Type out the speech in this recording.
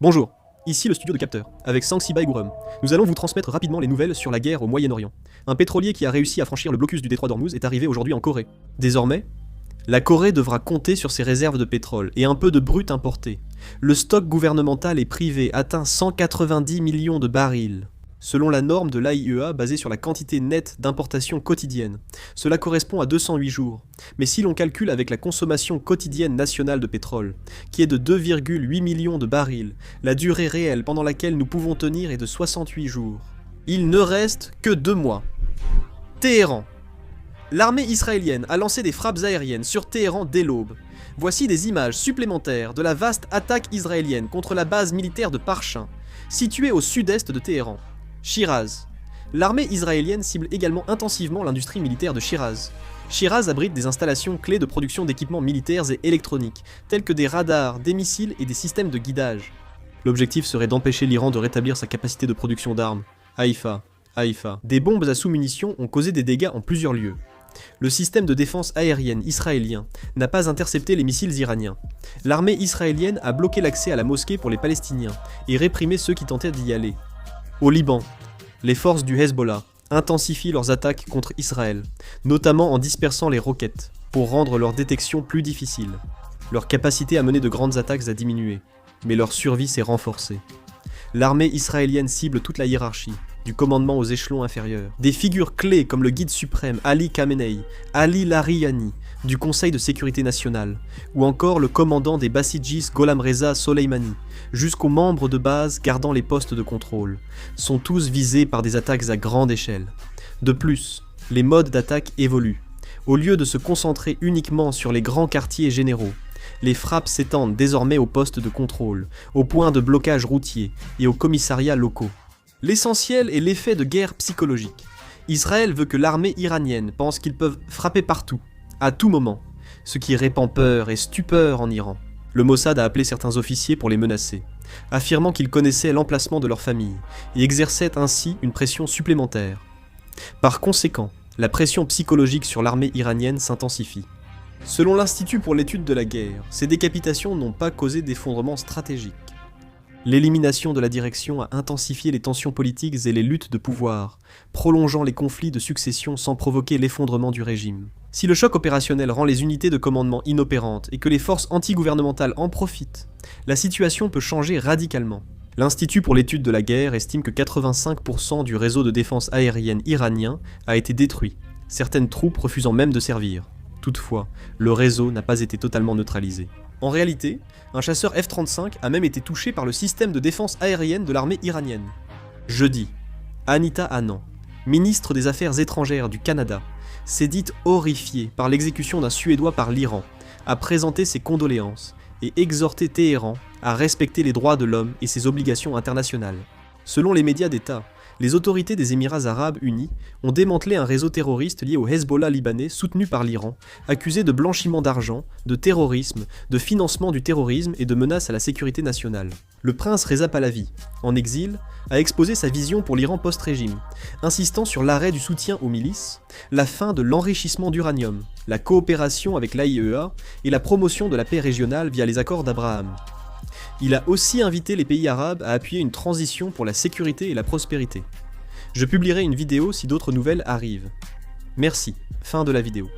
Bonjour, ici le studio de capteurs, avec Sangsiba et Gourum. Nous allons vous transmettre rapidement les nouvelles sur la guerre au Moyen-Orient. Un pétrolier qui a réussi à franchir le blocus du détroit d'Ormuz est arrivé aujourd'hui en Corée. Désormais, la Corée devra compter sur ses réserves de pétrole et un peu de brut importé. Le stock gouvernemental et privé atteint 190 millions de barils, selon la norme de l'AIEA basée sur la quantité nette d'importation quotidienne. Cela correspond à 208 jours. Mais si l'on calcule avec la consommation quotidienne nationale de pétrole, qui est de 2,8 millions de barils, la durée réelle pendant laquelle nous pouvons tenir est de 68 jours. Il ne reste que 2 mois. Téhéran. L'armée israélienne a lancé des frappes aériennes sur Téhéran dès l'aube. Voici des images supplémentaires de la vaste attaque israélienne contre la base militaire de Parchin, située au sud-est de Téhéran. Shiraz. L'armée israélienne cible également intensivement l'industrie militaire de Shiraz. Shiraz abrite des installations clés de production d'équipements militaires et électroniques, tels que des radars, des missiles et des systèmes de guidage. L'objectif serait d'empêcher l'Iran de rétablir sa capacité de production d'armes. Haïfa. Des bombes à sous-munitions ont causé des dégâts en plusieurs lieux. Le système de défense aérienne israélien n'a pas intercepté les missiles iraniens. L'armée israélienne a bloqué l'accès à la mosquée pour les Palestiniens et réprimé ceux qui tentaient d'y aller. Au Liban, les forces du Hezbollah intensifient leurs attaques contre Israël, notamment en dispersant les roquettes, pour rendre leur détection plus difficile. Leur capacité à mener de grandes attaques a diminué, mais leur survie s'est renforcée. L'armée israélienne cible toute la hiérarchie, du commandement aux échelons inférieurs. Des figures clés comme le guide suprême Ali Khamenei, Ali Lariyani, du Conseil de sécurité nationale, ou encore le commandant des Bassidjis Gholam Reza Soleimani, jusqu'aux membres de base gardant les postes de contrôle, sont tous visés par des attaques à grande échelle. De plus, les modes d'attaque évoluent. Au lieu de se concentrer uniquement sur les grands quartiers généraux, les frappes s'étendent désormais aux postes de contrôle, aux points de blocage routier et aux commissariats locaux. L'essentiel est l'effet de guerre psychologique. Israël veut que l'armée iranienne pense qu'ils peuvent frapper partout, à tout moment, ce qui répand peur et stupeur en Iran. Le Mossad a appelé certains officiers pour les menacer, affirmant qu'ils connaissaient l'emplacement de leur famille et exerçaient ainsi une pression supplémentaire. Par conséquent, la pression psychologique sur l'armée iranienne s'intensifie. Selon l'Institut pour l'étude de la guerre, ces décapitations n'ont pas causé d'effondrement stratégique. L'élimination de la direction a intensifié les tensions politiques et les luttes de pouvoir, prolongeant les conflits de succession sans provoquer l'effondrement du régime. Si le choc opérationnel rend les unités de commandement inopérantes et que les forces antigouvernementales en profitent, la situation peut changer radicalement. L'Institut pour l'étude de la guerre estime que 85% du réseau de défense aérienne iranien a été détruit, certaines troupes refusant même de servir. Toutefois, le réseau n'a pas été totalement neutralisé. En réalité, un chasseur F-35 a même été touché par le système de défense aérienne de l'armée iranienne. Jeudi, Anita Anand, ministre des Affaires étrangères du Canada, s'est dite horrifiée par l'exécution d'un Suédois par l'Iran, a présenté ses condoléances et exhorté Téhéran à respecter les droits de l'homme et ses obligations internationales. Selon les médias d'État, les autorités des Émirats arabes unis ont démantelé un réseau terroriste lié au Hezbollah libanais soutenu par l'Iran, accusé de blanchiment d'argent, de terrorisme, de financement du terrorisme et de menaces à la sécurité nationale. Le prince Reza Pahlavi, en exil, a exposé sa vision pour l'Iran post-régime, insistant sur l'arrêt du soutien aux milices, la fin de l'enrichissement d'uranium, la coopération avec l'AIEA et la promotion de la paix régionale via les accords d'Abraham. Il a aussi invité les pays arabes à appuyer une transition pour la sécurité et la prospérité. Je publierai une vidéo si d'autres nouvelles arrivent. Merci. Fin de la vidéo.